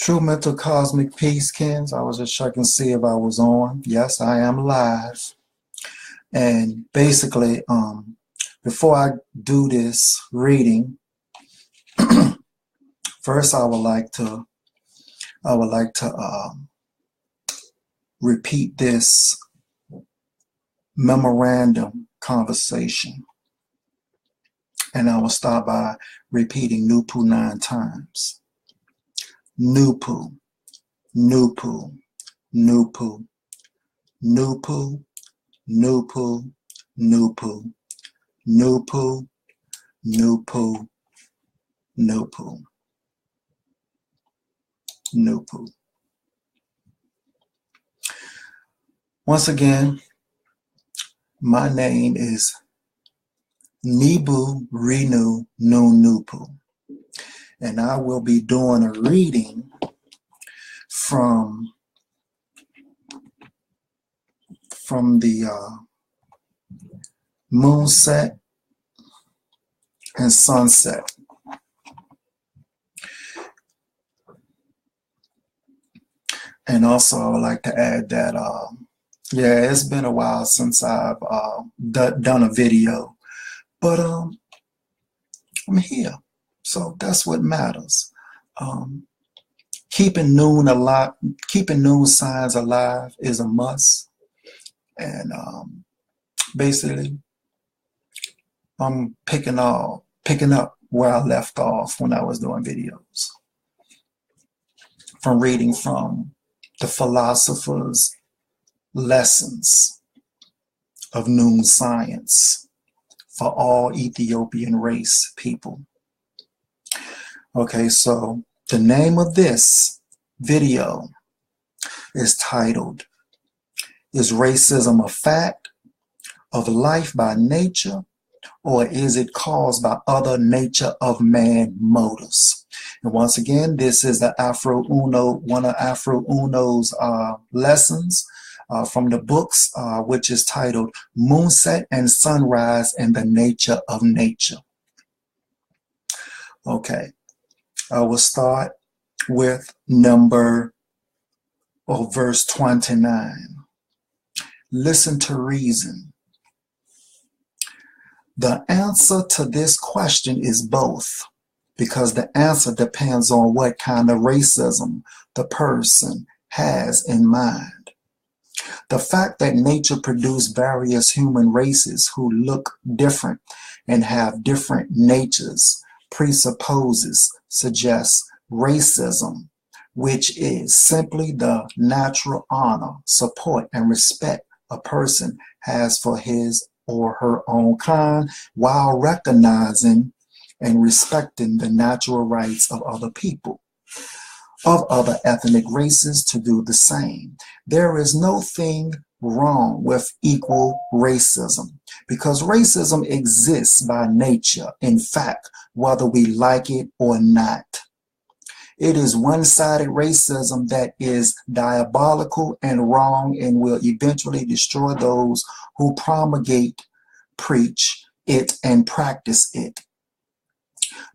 True Mental Cosmic Peace, Kens. I was just checking to see if I was on. Yes, I am live. And basically, before I do this reading, first I would like to repeat this memorandum conversation. And I will start by repeating Nupu 9 times. Nupu, Nupu, Nupu, Nupu, Nupu, Nupu, Nupu, Nupu, Nupu, Nupu. Once again, my name is Nibu Renu Nupu, and I will be doing a reading from the moonset and sunset. And also I would like to add that yeah, it's been a while since I've done a video, but I'm here, so that's what matters. Keeping noon signs alive is a must, and basically I'm picking up where I left off when I was doing videos, from reading from the philosopher's lessons of noon science for all Ethiopian race people. Okay, so the name of this video is titled, "Is Racism a Fact of Life by Nature, or is it caused by other nature of man motives?" And once again, this is the one of Afro Uno's lessons from the books, which is titled Moonset and Sunrise and the Nature of Nature. Okay, I will start with verse 29. Listen to reason. The answer to this question is both, because the answer depends on what kind of racism the person has in mind. The fact that nature produced various human races who look different and have different natures suggests racism, which is simply the natural honor, support, and respect a person has for his or her own kind, while recognizing and respecting the natural rights of other people, of other ethnic races to do the same. There is no thing wrong with equal racism, because racism exists by nature, in fact, whether we like it or not. It is one-sided racism that is diabolical and wrong and will eventually destroy those who promulgate, preach it, and practice it.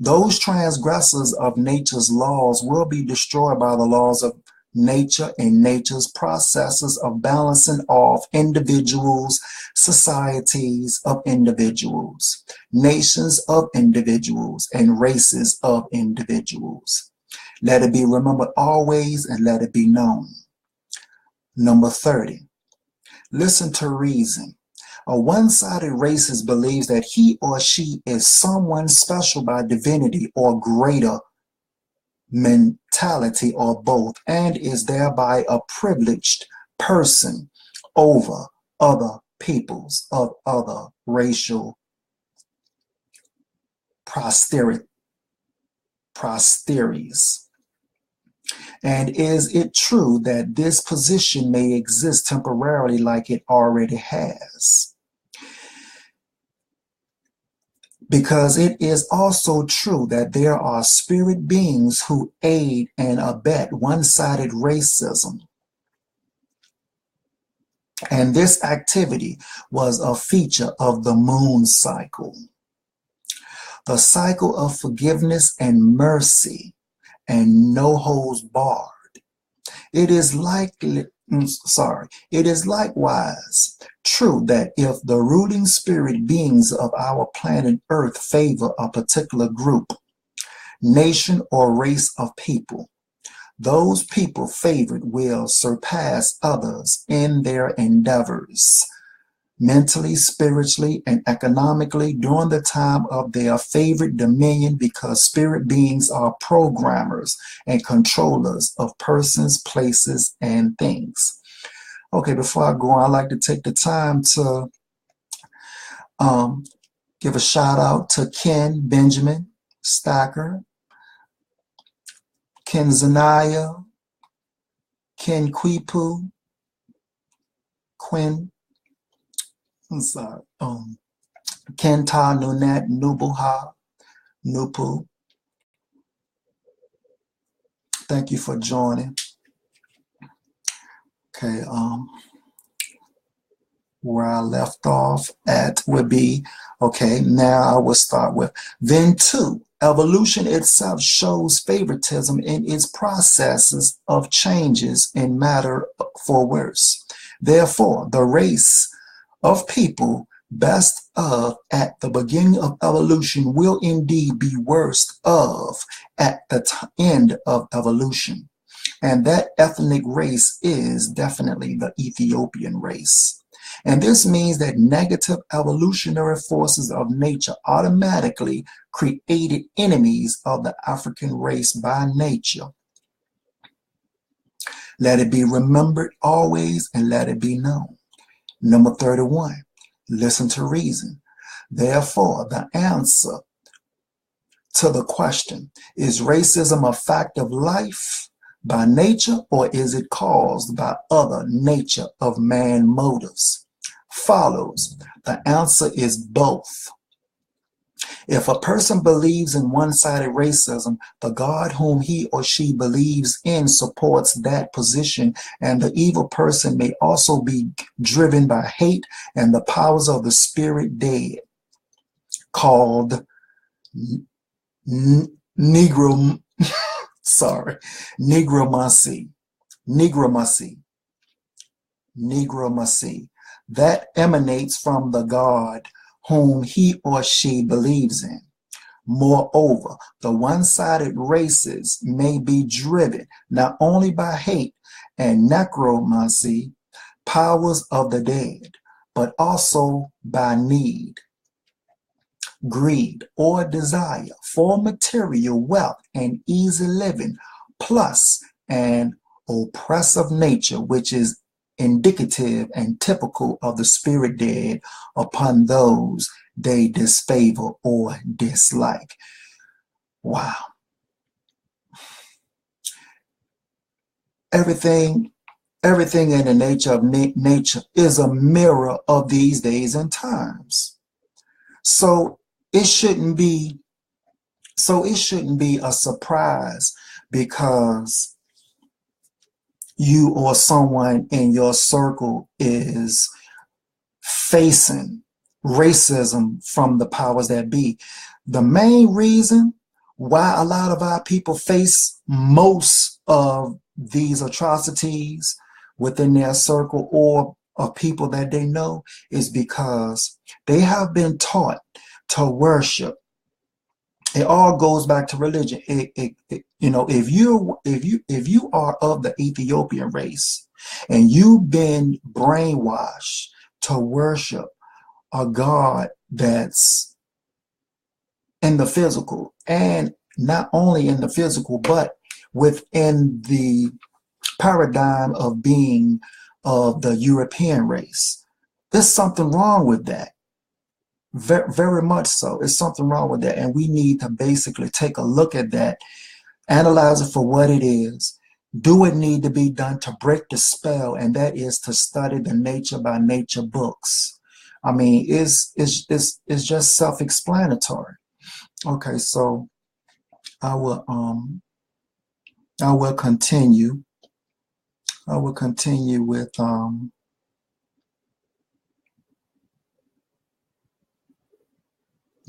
Those transgressors of nature's laws will be destroyed by the laws of nature and nature's processes of balancing off individuals, societies of individuals, nations of individuals, and races of individuals. Let it be remembered always, and let it be known. Number 30. Listen to reason. A one-sided racist believes that he or she is someone special by divinity or greater mentality, or both, and is thereby a privileged person over other peoples of other racial posterities. And is it true that this position may exist temporarily like it already has? Because it is also true that there are spirit beings who aid and abet one-sided racism. And this activity was a feature of the moon cycle. The cycle of forgiveness and mercy and no holds barred. It is it is likewise true that if the ruling spirit beings of our planet Earth favor a particular group, nation, or race of people, those people favored will surpass others in their endeavors, mentally, spiritually, and economically during the time of their favorite dominion, because spirit beings are programmers and controllers of persons, places, and things. Okay, before I go on, I'd like to take the time to give a shout out to Ken Benjamin Stacker, Ken Zanaya, Ken Quipu, Quinn, I'm sorry, Kenta Nunat Nubuha, Nupu. Thank you for joining. Okay, where I left off at would be, okay, now I will start with, then two, evolution itself shows favoritism in its processes of changes in matter for worse. Therefore, the race of people best of at the beginning of evolution will indeed be worst of at the end of evolution. And that ethnic race is definitely the Ethiopian race. And this means that negative evolutionary forces of nature automatically created enemies of the African race by nature. Let it be remembered always and let it be known. Number 31, listen to reason. Therefore, the answer to the question, is racism a fact of life by nature, or is it caused by other nature of man motives? Follows. The answer is both. If a person believes in one-sided racism, the God whom he or she believes in supports that position, and the evil person may also be driven by hate and the powers of the spirit dead, called Negro, Negromancy, that emanates from the God whom he or she believes in. Moreover, the one-sided races may be driven not only by hate and necromancy, powers of the dead, but also by need, greed, or desire for material wealth and easy living, plus an oppressive nature which is indicative and typical of the spirit dead upon those they disfavor or dislike. Wow. Everything in the nature of nature is a mirror of these days and times. So it shouldn't be a surprise because you or someone in your circle is facing racism from the powers that be. The main reason why a lot of our people face most of these atrocities within their circle or of people that they know is because they have been taught to worship. It all goes back to religion. You know, if you are of the Ethiopian race and you've been brainwashed to worship a God that's in the physical, and not only in the physical, but within the paradigm of being of the European race, there's something wrong with that. Very, very much so. It's something wrong with that. And we need to basically take a look at that, analyze it for what it is, do what need to be done to break the spell, and that is to study the Nature by Nature books. I mean, it's just self-explanatory. Okay, so I will continue. I will continue with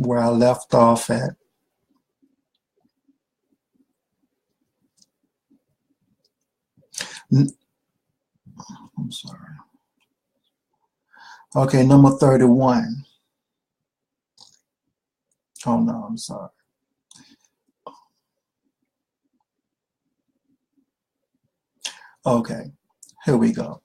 where I left off at. I'm sorry. Okay, number 31. Oh no, I'm sorry. Okay, here we go.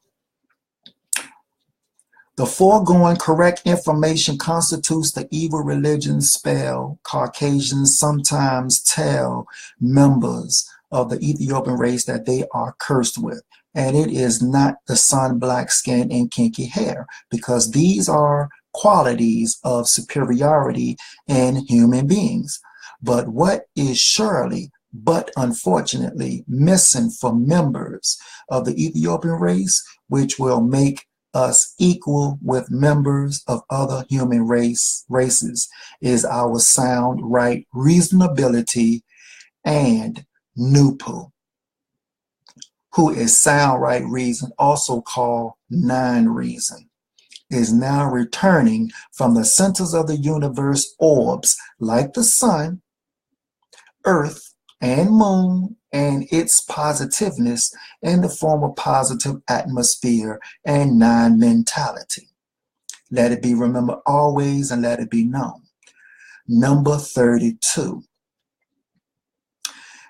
The foregoing correct information constitutes the evil religion spell Caucasians sometimes tell members of the Ethiopian race that they are cursed with. And it is not the sun, black skin, and kinky hair, because these are qualities of superiority in human beings. But what is surely, but unfortunately, missing for members of the Ethiopian race, which will make us equal with members of other human races, is our sound right reasonability, and Nupu, who is sound right reason, also called non-reason, is now returning from the centers of the universe orbs like the sun, earth, and moon, and its positiveness in the form of positive atmosphere and non-mentality. Let it be remembered always, and let it be known. Number 32.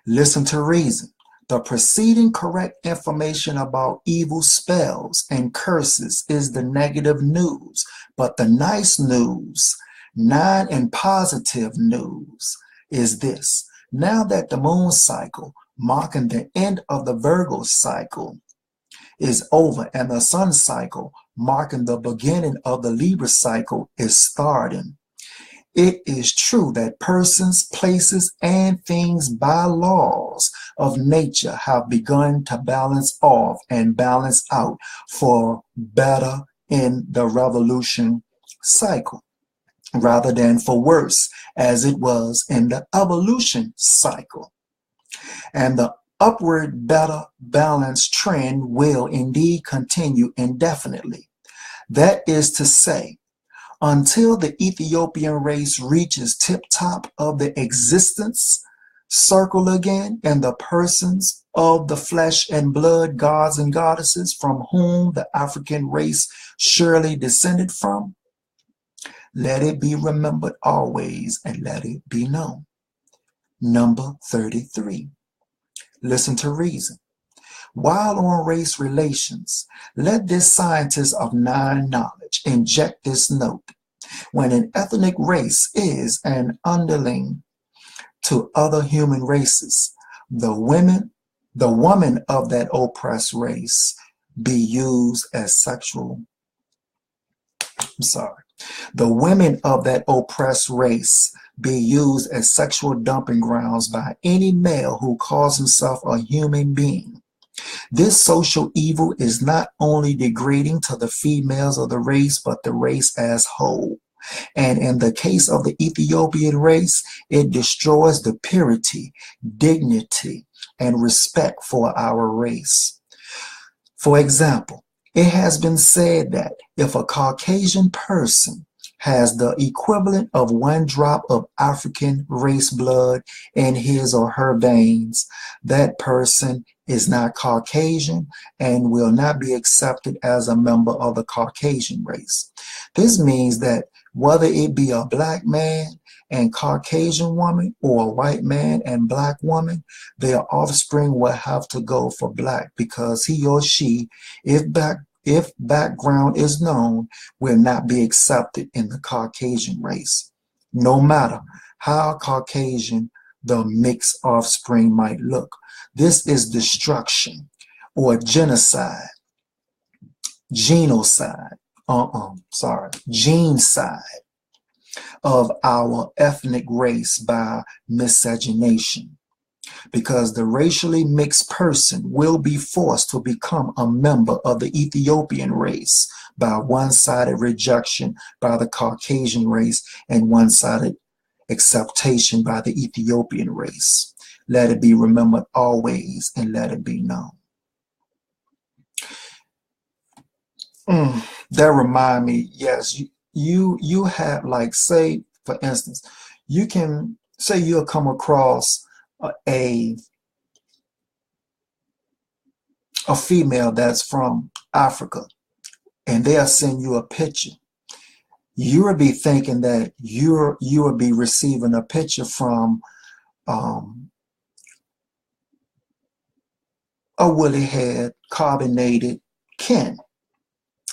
Listen to reason. The preceding correct information about evil spells and curses is the negative news, but the nice news, non and positive news, is this. Now that the moon cycle, marking the end of the Virgo cycle, is over, and the sun cycle, marking the beginning of the Libra cycle, is starting, it is true that persons, places, and things by laws of nature have begun to balance off and balance out for better in the revolution cycle, rather than for worse as it was in the evolution cycle. And the upward better balance trend will indeed continue indefinitely. That is to say, until the Ethiopian race reaches tip-top of the existence circle again, and the persons of the flesh and blood gods and goddesses from whom the African race surely descended from, let it be remembered always, and let it be known. Number 33. Listen to reason. While on race relations, let this scientist of non-knowledge inject this note. When an ethnic race is an underling to other human races, the woman of that oppressed race be used as sexual. The women of that oppressed race be used as sexual dumping grounds by any male who calls himself a human being. This social evil is not only degrading to the females of the race, but the race as whole. And in the case of the Ethiopian race, it destroys the purity, dignity, and respect for our race. For example, it has been said that if a Caucasian person has the equivalent of 1 drop of African race blood in his or her veins, that person is not Caucasian and will not be accepted as a member of the Caucasian race. This means that whether it be a black man and Caucasian woman or a white man and black woman, their offspring will have to go for black, because he or she, if background is known, will not be accepted in the Caucasian race, no matter how Caucasian the mixed offspring might look. This is destruction or genocide, genocide of our ethnic race by miscegenation, because the racially mixed person will be forced to become a member of the Ethiopian race by one-sided rejection by the Caucasian race and one-sided acceptation by the Ethiopian race. Let it be remembered always, and let it be known. That remind me, yes, you have, like, say for instance, you can say you'll come across a a female that's from Africa, and they'll send you a picture, you will be thinking that you will be receiving a picture from um, a woolly-haired, carbonated kin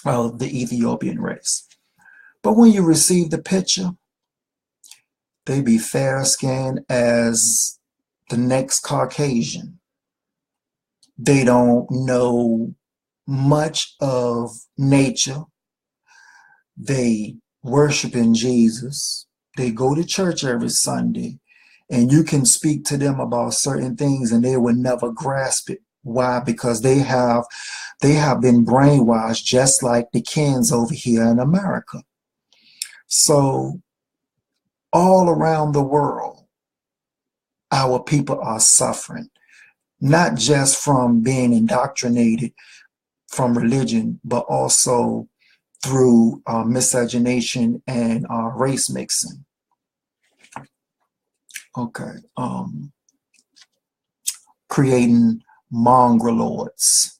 of the Ethiopian race. But when you receive the picture, they be fair-skinned as the next Caucasian. They don't know much of nature. They worship in Jesus. They go to church every Sunday, and you can speak to them about certain things and they will never grasp it. Why? Because they have been brainwashed just like the kids over here in America. So all around the world, our people are suffering, not just from being indoctrinated from religion, but also through miscegenation and race mixing. Okay, creating mongrelords.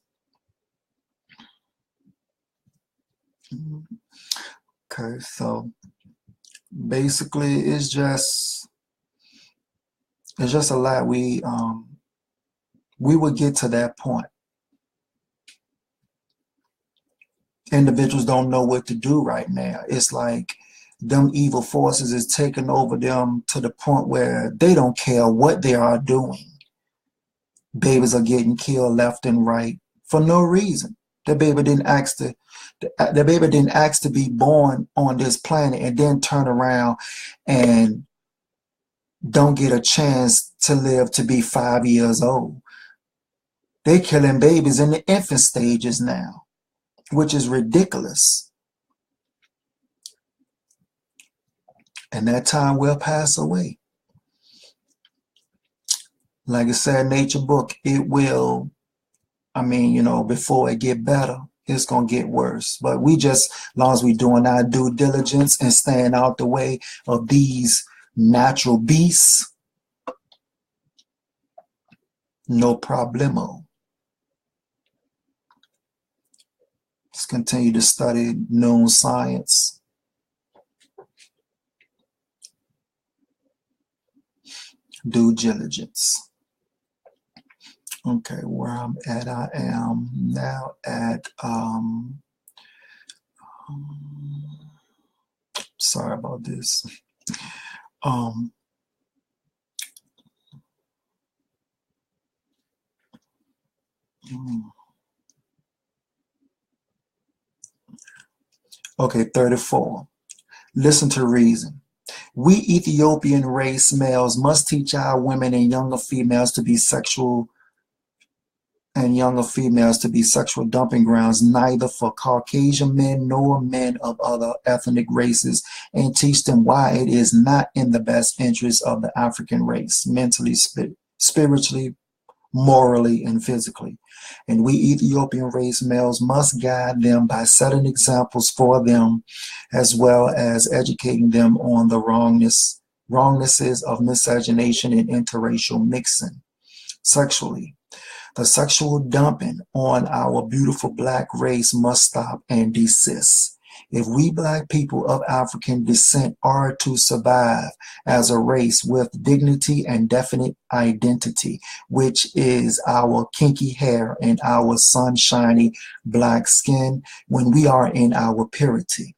Okay, so basically it's just a lot. We would get to that point. Individuals don't know what to do right now. It's like them evil forces is taking over them to the point where they don't care what they are doing. Babies are getting killed left and right for no reason. The baby didn't ask to be born on this planet and then turn around and don't get a chance to live to be 5 years old. They're killing babies in the infant stages now, which is ridiculous. And that time will pass away. Like I said, nature book, it will, before it get better, it's going to get worse. But we just, as long as we doing our due diligence and staying out the way of these natural beasts, no problemo. Let's continue to study known science. Due diligence. Okay, where I'm at, I am now at, sorry about this. Okay, 34. Listen to reason. We Ethiopian race males must teach our women and younger females to be sexual dumping grounds neither for Caucasian men nor men of other ethnic races, and teach them why it is not in the best interest of the African race, mentally, spiritually, morally, and physically. And we Ethiopian race males must guide them by setting examples for them, as well as educating them on the wrongnesses of miscegenation and interracial mixing. Sexually, the sexual dumping on our beautiful black race must stop and desist. If we black people of African descent are to survive as a race with dignity and definite identity, which is our kinky hair and our sunshiny black skin when we are in our purity.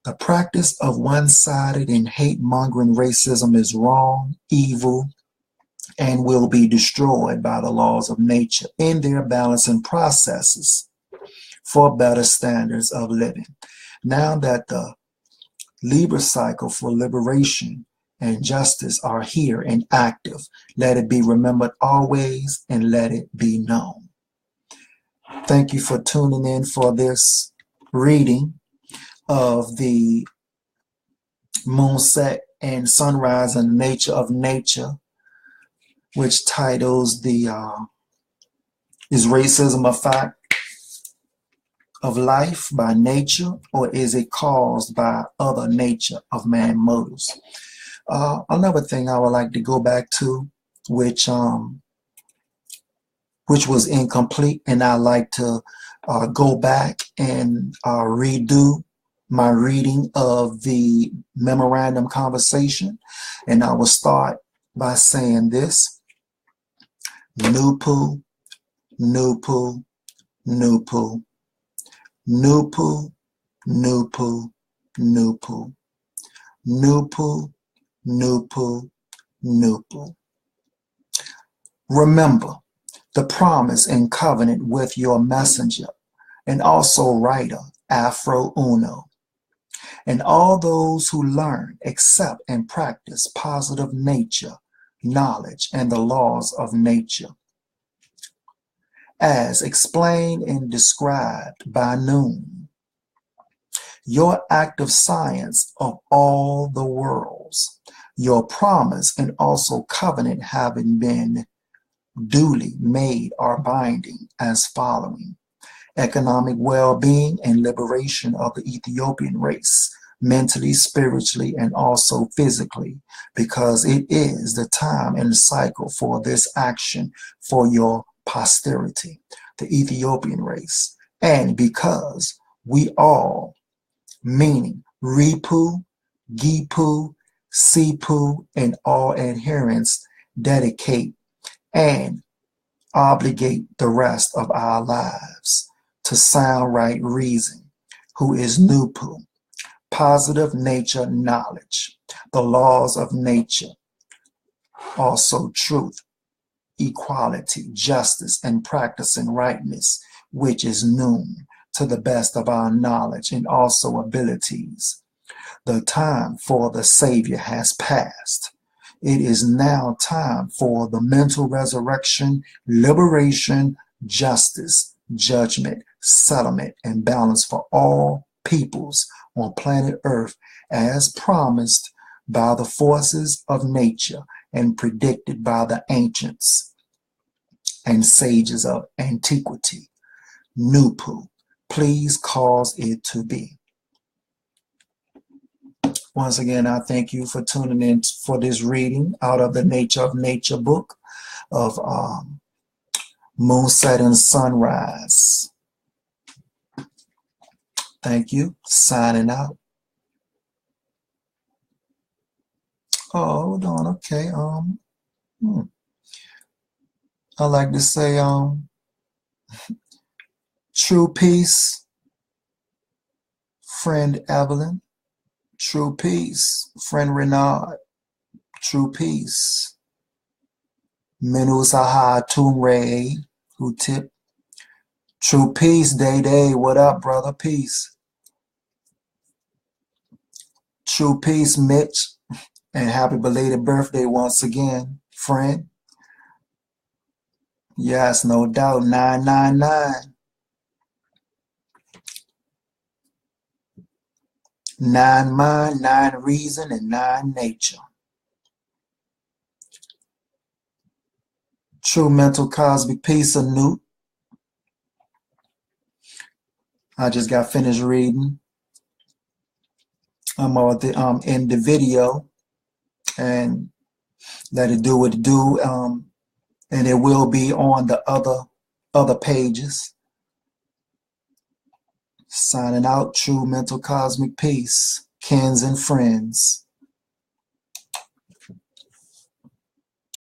The practice of one-sided and hate-mongering racism is wrong, evil, and will be destroyed by the laws of nature in their balancing processes for better standards of living. Now that the Libra cycle for liberation and justice are here and active, let it be remembered always and let it be known. Thank you for tuning in for this reading of the moon set and sunrise and nature of nature, which titles is racism a fact of life by nature, or is it caused by other nature of man motives? Another thing I would like to go back to, which which was incomplete, and I like to go back and redo my reading of the memorandum conversation. And I will start by saying this: Nupu, Nupu, Nupu, Nupu, Nupu, Nupu, Nupu, Nupu, Nupu. Remember the promise and covenant with your messenger and also writer Afro Uno, and all those who learn, accept, and practice positive nature, knowledge, and the laws of nature, as explained and described by Noon. Your active science of all the worlds, your promise and also covenant having been duly made are binding as following: economic well-being and liberation of the Ethiopian race, mentally, spiritually, and also physically, because it is the time and the cycle for this action for your posterity, the Ethiopian race, and because we all, meaning Ripu, Gipu, Sipu, and all adherents, dedicate and obligate the rest of our lives to sound right reason, who is Nupu, positive nature knowledge, the laws of nature, also truth, equality, justice, and practicing rightness, which is Noon, to the best of our knowledge and also abilities. The time for the Savior has passed. It is now time for the mental resurrection, liberation, justice, judgment, settlement, and balance for all peoples on planet Earth, as promised by the forces of nature and predicted by the ancients and sages of antiquity. Nupu, please cause it to be. Once again, I thank you for tuning in for this reading out of the Nature of Nature book of Moonset and Sunrise. Thank you. Signing out. Oh, hold on. Okay. I like to say true peace, friend Evelyn. True peace, friend Renard. True peace. Menu Saha Tumre, who tip. True peace, Day Day. What up, brother? Peace. True peace, Mitch. And happy belated birthday once again, friend. Yes, no doubt. 999. 9 mind, 9 reason, and 9 nature. True mental cosmic peace, Newt. I just got finished reading. I'm in the video, and let it do what it do. And it will be on the other pages. Signing out, true mental cosmic peace, kins and friends.